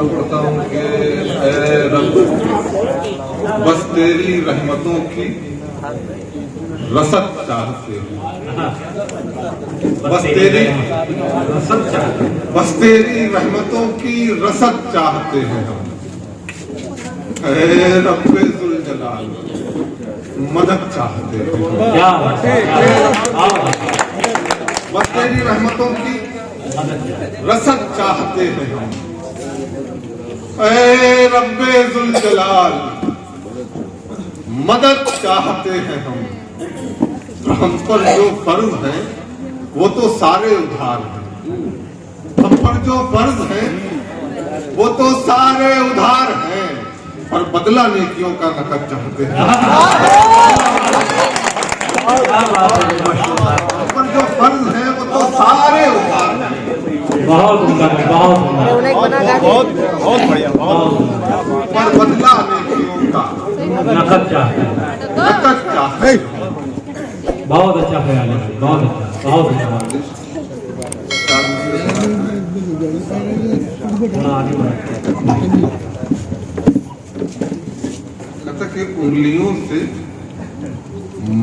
पढ़ता हूँ कि ऐ रब, बस तेरी रहमतों की रसद चाहते हो, बस तेरी रहमतों की रसद चाहते हैं हम। ऐ रब्बे जुल जलाल, मदद चाहते हैं। बस तेरी रहमतों की रसद चाहते हैं हम। ऐ रब्बे जुल जलाल, मदद चाहते हैं हम। हम पर जो फर्ज है वो तो सारे उधार हैं, हम पर जो फर्ज है वो तो सारे उधार हैं, पर बदला नेकियों का नकद चाहते हैं। हम पर जो फर्ज है वो तो सारे उधार हैं। बहुत बढ़िया, पर बदला नेकियों का नकद चाहते हैं। नकद चाहते हैं। बहुत अच्छा ख्याल है, बहुत अच्छा, बहुत अच्छा। कहता कि उंगलियों से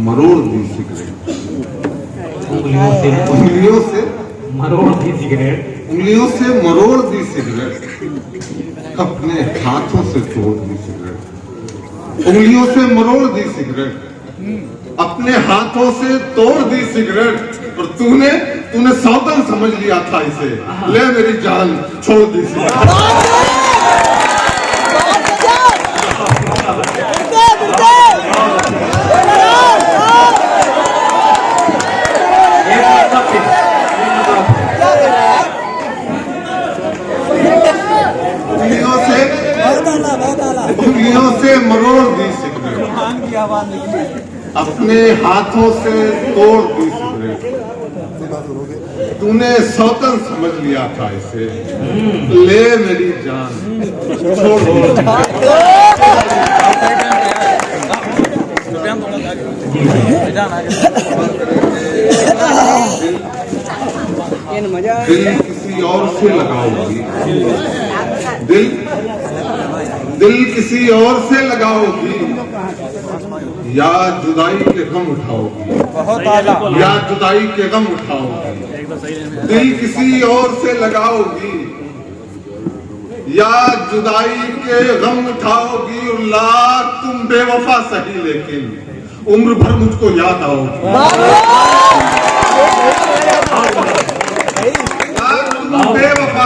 मरोड़ दी सिगरेट, उंगलियों से मरोड़ दी सिगरेट, उंगलियों से मरोड़ दी सिगरेट, अपने हाथों से तोड़ दी सिगरेट। उंगलियों से मरोड़ दी सिगरेट, अपने हाथों से तोड़ दी सिगरेट, और तूने सौतन समझ लिया था इसे। ले मेरी जान, छोड़ दी सिगरेट। उंगलियों से मरोड़ दी सिगरेट, अपने हाथों से तोड़ दी सिगरेट, तूने सौतन समझ लिया था इसे। ले मेरी जान, छोड़ दी। दिल किसी और से लगाओगी, दिल किसी और से लगाओगी, या जुदाई के गम उठाओगी, या जुदाई के गम उठाओगी। दिल किसी और से लगाओगी या जुदाई के गम उठाओगी, और लाख तुम बेवफा सही लेकिन उम्र भर मुझको याद आओगी। तुम बेवफा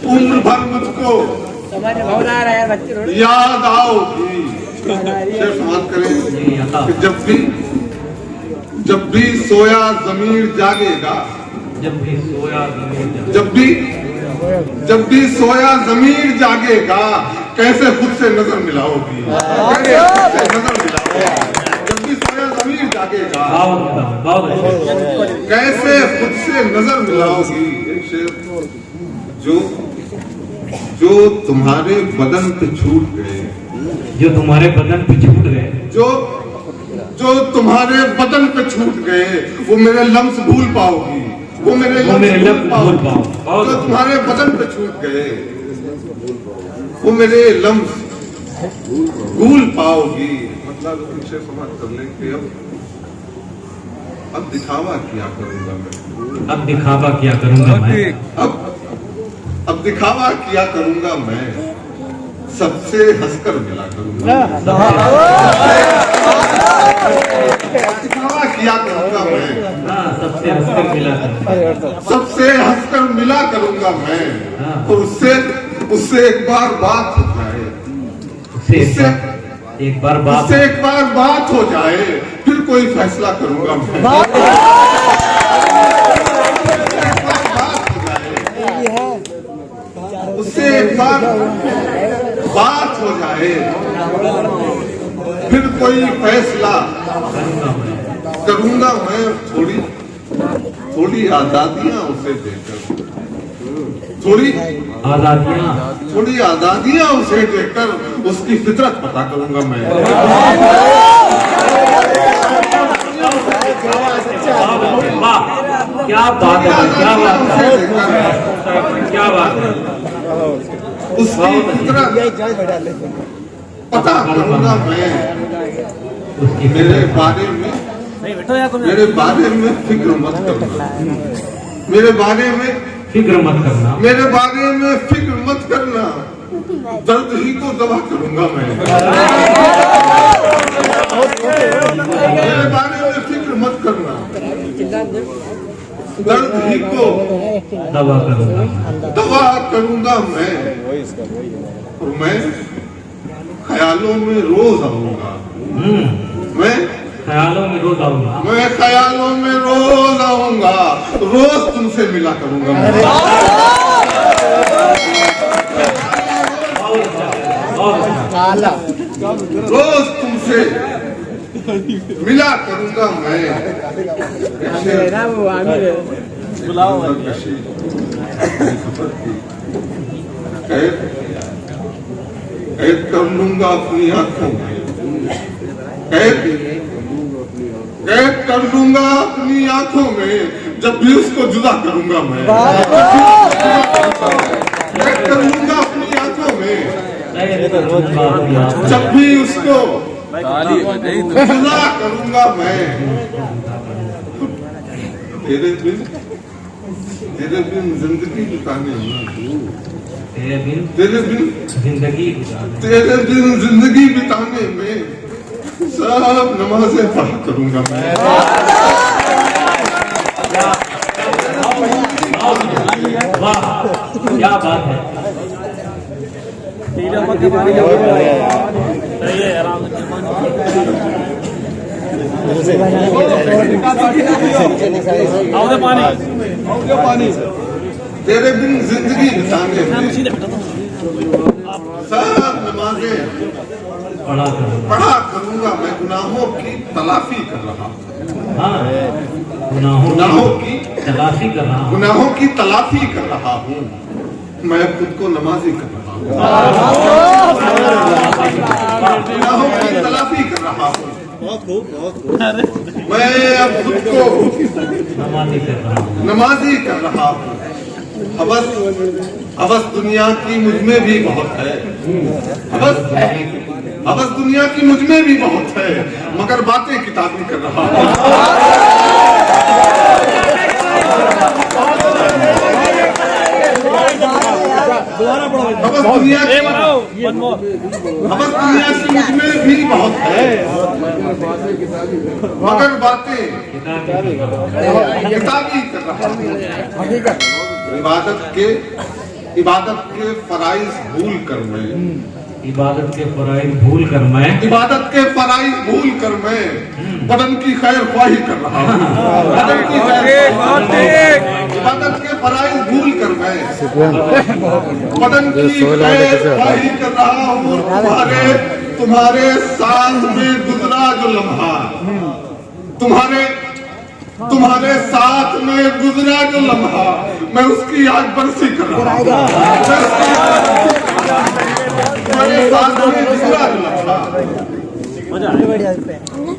उम्र भर मुझको याद आओगी। समाप्त करें कि जब भी सोया ज़मीर जागेगा, जब भी सोया ज़मीर जागेगा, कैसे खुद से नजर मिलाओगी, नजर मिलाओगी। जब भी सोया ज़मीर जागेगा, कैसे खुद से नजर मिलाओगी। एक शेर, जो तुम्हारे बदन पे छूट गए, जो तुम्हारे बदन पे छूट गए, जो तुम्हारे बदन पे छूट गए, वो मेरे लम्स भूल पाओगी, वो मेरे लम्स भूल पाओ। जो तुम्हारे बदन पे छूट गए, वो मेरे लम्स भूल पाओगी। मतलब पीछे समझ कर ले कि अब दिखावा क्या करूंगा मैं, अब दिखावा क्या करूंगा मैं, अब दिखावा किया करूंगा मैं, सबसे हंसकर मिला करूंगा। दिखावा किया करूंगा मैं, सबसे हंसकर मिला करूंगा, सबसे हंसकर मिला करूंगा मैं। और उससे एक बार बात हो जाए, उससे एक बार बात हो जाए, फिर कोई फैसला करूंगा मैं। उससे एक बार बात हो जाए, फिर कोई फैसला करूंगा मैं। थोड़ी आजादियां उसे देकर, थोड़ी आजादियां उसे देकर उसकी फितरत पता करूंगा मैं। क्या बात है, क्या बात है। उसकी फितरत पता करूंगा मैं। उसकी मेरे बारे में फिक्र मत करना, मेरे बारे में फिक्र मत करना, मेरे बारे में फिक्र मत करना, दर्द ही को दवा करूंगा मैं। मेरे बारे में फिक्र मत करना, दर्द ही को दवा करूंगा मैं। और मैं ख्यालों में रोज आऊंगा, मैं ख्यालों में रोज आऊंगा, मैं ख्यालों में रोज आऊंगा, रोज तुमसे मिला करूंगा मैं। रोज तुमसे मिला करूंगा मैं। कैद कर लूंगा अपनी आंखों में, कैद कर लूंगा अपनी आंखों में, जब भी उसको जुदा करूंगा मैं। कैद कर लूंगा अपनी आंखों में, जब भी उसको जुदा करूंगा मैं। तेरे बिन जिंदगी बिताने में, तेरे बिन जिंदगी बिताने में सब नमाजें पढ़ा करूंगा मैं। वाह, क्या बात है। तेरे बिन जिंदगी बिताने में सब नमाजें पढ़ा करूंगा मैं। गुनाहों की तलाफी कर रहा हूँ, गुनाहों की तलाफी कर रहा हूँ। मैं खुद को नमाजी कर रहा हूँ, गुनाहों की तलाफी कर रहा हूँ। मैं अब खुद को नमाजी कर रहा हूँ। हवस दुनिया की मुझ में भी बहुत है, हवस दुनिया की मुझ में भी बहुत है, मगर बातें किताबी कर रहा हूँ। हवस दुनिया की मुझ में भी बहुत है, मगर बातें किताबी कर रहा हूँ। इबादत के फराइज भूल कर मैं, इबादत के फराइज भूल कर मैं बदन की खैर ख्वाही कर रहा हूँ। इबादत के फराइज भूल कर मैं बदन की खैर ख्वाही कर रहा हूँ। तुम्हारे साथ में गुजरा जो लम्हा, तुम्हारे साथ में गुजरा जो लम्हा, मैं उसकी याद बरसी कर रहा हूँ। तुम्हारे साथ में गुजरा जो लम्हा,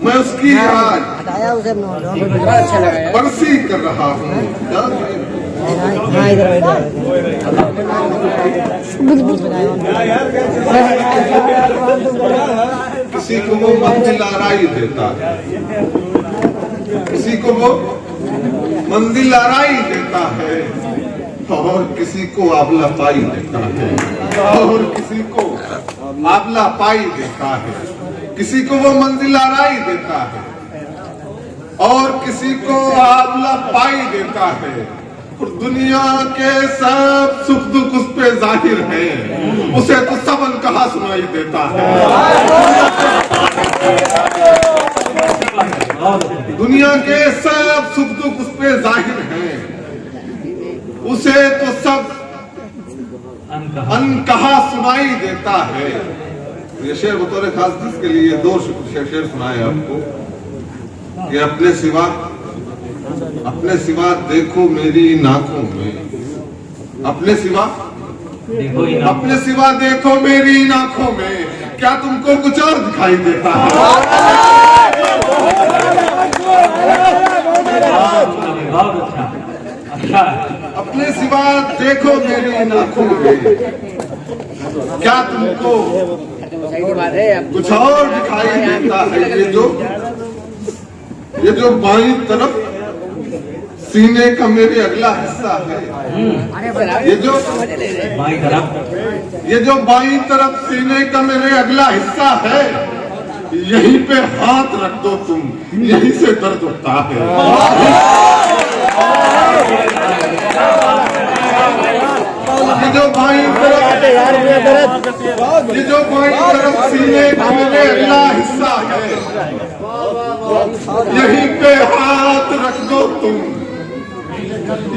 मैं उसकी याद बरसी कर रहा हूँ। किसी को वो मंजिल आराई देता है, किसी को वो मंजिल आराई देता है, और किसी को आबला पाई देता है, और किसी को आबला पाई देता है। किसी को वो मंजिल आराई देता है और किसी को आबला पाई देता है। और दुनिया के सब सुख दुख उस पे जाहिर है, उसे तो सबन कहा सुनाई देता है। दुनिया के सब सुख दुख उस पे जाहिर है, उसे तो सब अनकहा सुनाई देता है। ये शेर बतौर खास जिसके लिए दो शेर सुनाए आपको कि अपने सिवा देखो मेरी इन आंखों में, अपने सिवा देखो मेरी इन आंखों में, क्या तुमको कुछ और दिखाई देता है? अपने सिवा देखो मेरी इन आंखों में, क्या तुमको कुछ और दिखाई देता है? ये जो बाईं तरफ सीने का मेरे अगला हिस्सा है, ये जो बाईं तरफ सीने का मेरे अगला हिस्सा है, यहीं पे हाथ रख दो तुम, यहीं से दर्द उठता है। ये जो बाईं तरफ सीने का मेरे अगला हिस्सा है, यहीं पे हाथ रख दो तुम,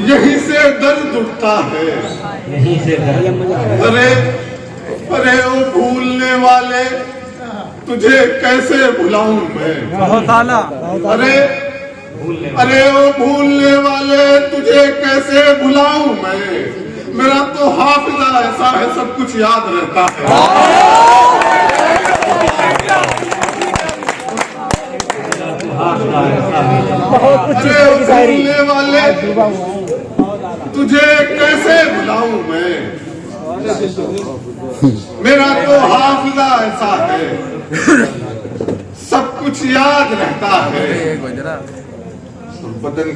यहीं से दर्द उठता है। अरे ओ भूलने वाले, तुझे कैसे भुलाऊं मैं? अरे ओ भूलने वाले, तुझे कैसे भुलाऊं मैं? मेरा तो हाफिजा ऐसा है, सब कुछ याद रहता है। अरे ओ भूलने वाले, तुझे कैसे भुलाऊं मैं? मेरा तो हाफिजा ऐसा है, सब कुछ याद रहता है। बदन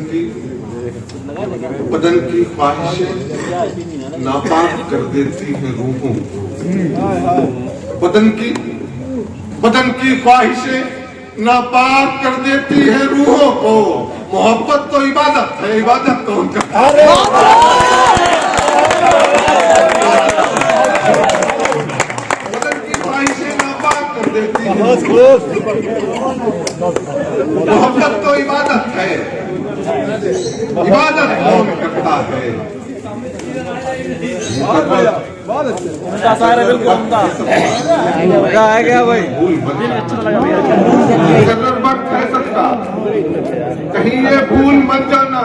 की ख्वाहिशें नापाक कर देती हैं रूहों को। बदन की ख्वाहिशें नापाक कर देती हैं रूहों को। मोहब्बत तो इबादत है, इबादत तो उनका मोहब्बत तो इबादत है, इबादत कौन करता है? मजा आ गया भाई। वक्त है सबका, कहीं ये भूल मत जाना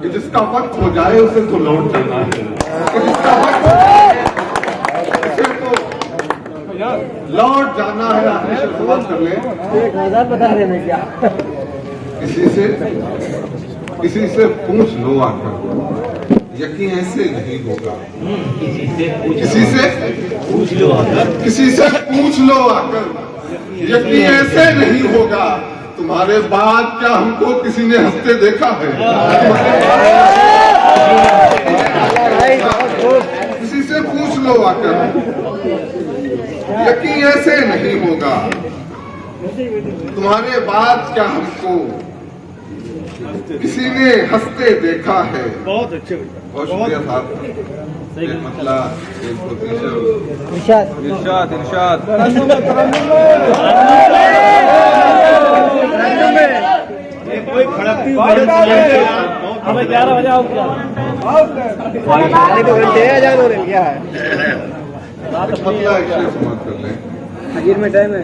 कि जिसका वक्त हो जाए उसे तो लौट जाना है। जिसका वक्त उसे तो लौट जाना है। आपने शुरुआत कर ले, 1000 बता देने क्या? किसी से पूछ लो आकर, यकीन ऐसे नहीं होगा। किसी से पूछ लो आकर, यकीन ऐसे नहीं होगा। तुम्हारे बाद क्या हमको किसी ने हंसते देखा है? किसी से पूछ लो आकर, यकीन ऐसे नहीं होगा। तुम्हारे बाद क्या हमको किसी ने हंसते देखा है? बहुत अच्छे, बहुत शुक्रिया साहब। एक मतलब इरशाद कोई खड़कती हमें 11 बजे आओ क्या? 2 घंटे है जानो रे क्या है? समाप्त कर लें। हजीर में टाइम है।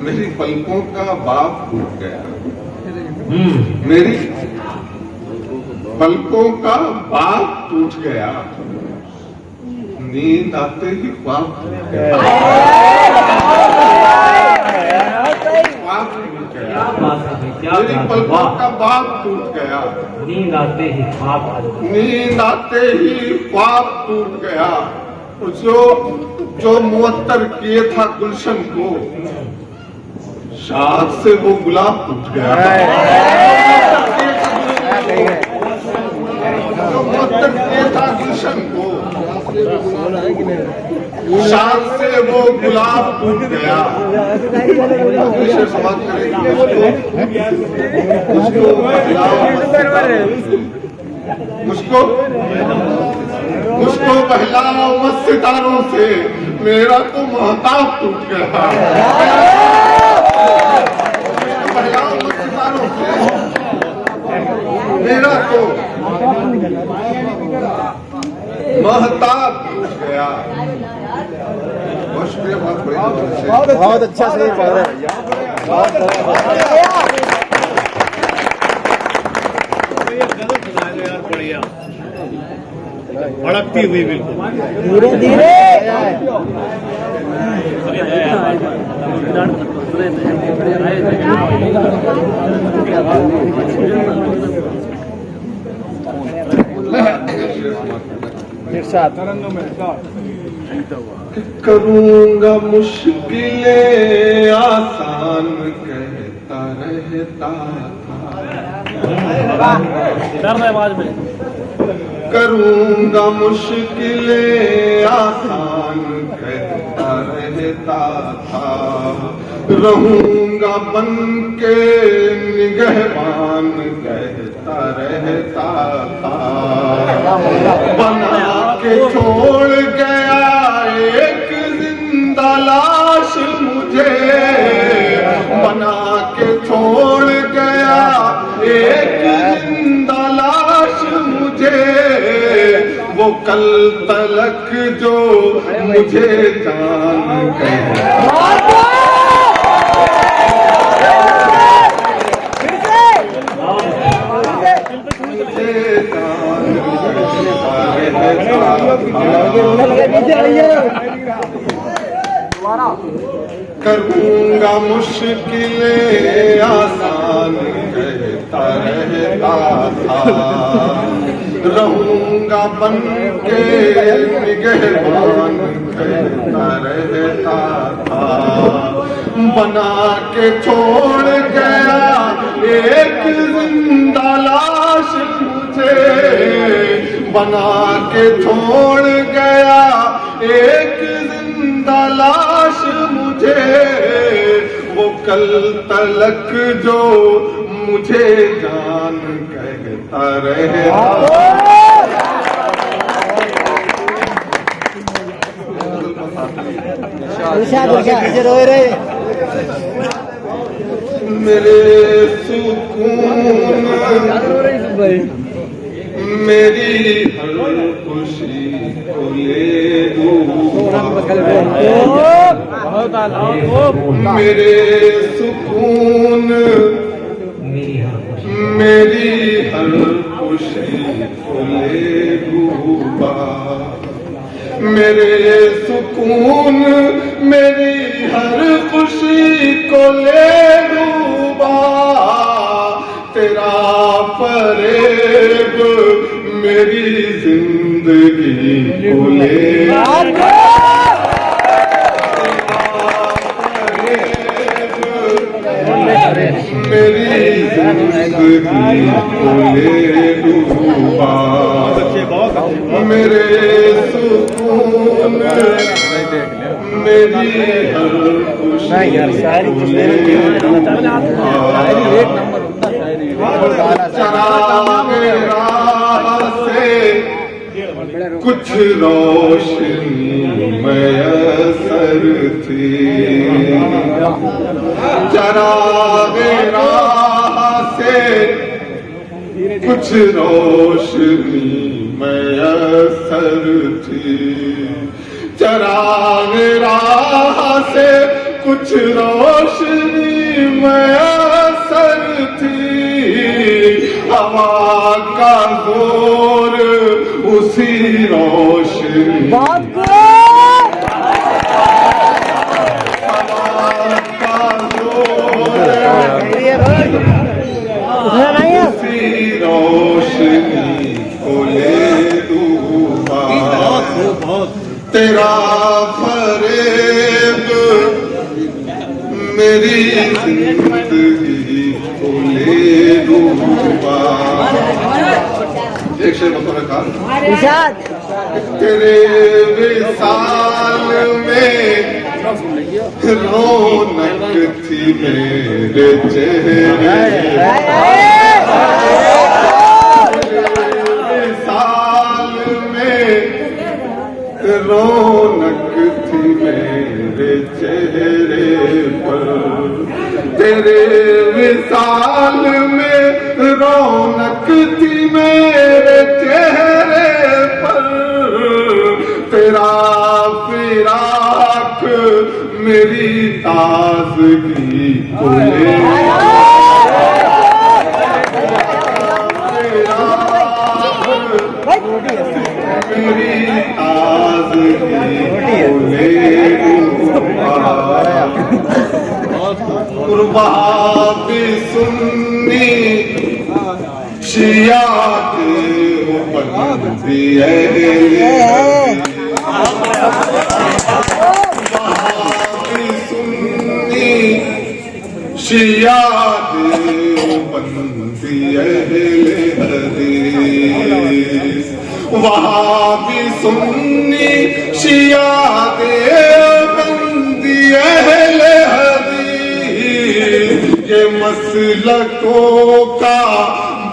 मेरी पलकों का बाप टूट गया। मेरी पलकों का बाप टूट गया, नींद आते ही ख्वाब टूट गया। मेरी पलकों का बाप टूट गया, नींद आते ही ख्वाब टूट गया। जो मुअत्तर किए था गुलशन को, शाद से वो गुलाब टूट गया। जो मुअत्तर किए था गुलशन को, शाद से वो गुलाब टूट गया। समाप्त करेंगे मुझको बहलाओ मत सितारों से, मेरा तो महताब टूट गया। बहलाओ मत सितारों से, मेरा तो महताब टूट गया। बहुत शुक्रिया, बहुत अच्छा सही पढ़ रहे हैं भैया। बढ़िया, भड़कती हुई बिल्कुल धीरे धीरे इरशाद करूंगा मुश्किलें आसान कहता रहता था, आवाज में करूंगा मुश्किलें आसान कहता रहता था, रहूंगा बन के निगहबान कहता रहता था, बना के छोड़ गया एक जिंदा लाश मुझे, बना के छोड़ गया एक जिंदा लाश मुझे, वो कल तलक जो मुझे जान कहता करूंगा मुश्किलें आसान कहता रहता था, रहूंगा बन के निगहबान कहता रहता था, बना के छोड़ गया एक जिंदा लाश मुझे, बना के छोड़ गया एक जिंदा लाश मुझे, वो कल तलक जो मुझे जान कहता रहता। मेरे सुकून मेरी हर खुशी को ले दूंगा, मेरे सुकून मेरी हर खुशी को ले डूबा, मेरे सुकून मेरी हर खुशी को ले डूबा, तेरा फरेब मेरी जिंदगी को ले मेरी जिंदगी को ले डूबा, मेरे सुकून मेरी हर खुशी को ले चरागे राह से कुछ रोशनी मैसर थी, चरागे राह से कुछ रोशनी मैसर थी, चरागे राह से कुछ रोशनी मैसर थी, हवा का जोर उसी रोशनी, हवा का जोर उसी रोशनी को ले डूबा, तेरा फरेब मेरी जिंदगी को ले डूबा। एक शेर बताने का तेरे विसाल में रौनक थी मेरे चेहरे, विसाल में रौनक थी मेरे चेहरे पर, तेरे विसाल में रौनक थी मेरे चेहरे पर, तेरा फिराक मेरी ताजगी को ले मेरी ताजगी को ले कुर्बा भी सुन्नी शिया के बंदी वहाबी सुन्नी शिया देवबंदी अहले हदीस वहाबी सुन्नी शिया देवबंदी अहले हदीस ये मसलकों का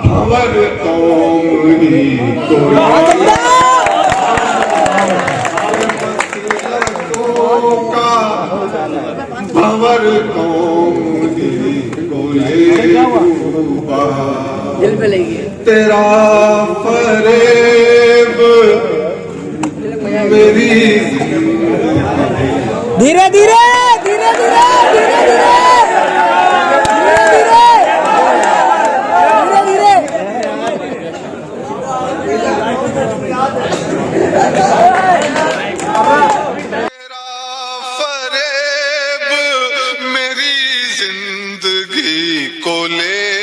भंवर कौम ही को भंवर कौम ही को ले तेरा फरेब मेरी धीरे धीरे धीरे धीरे धीरे धीरे तेरा फरेब मेरी जिंदगी को ले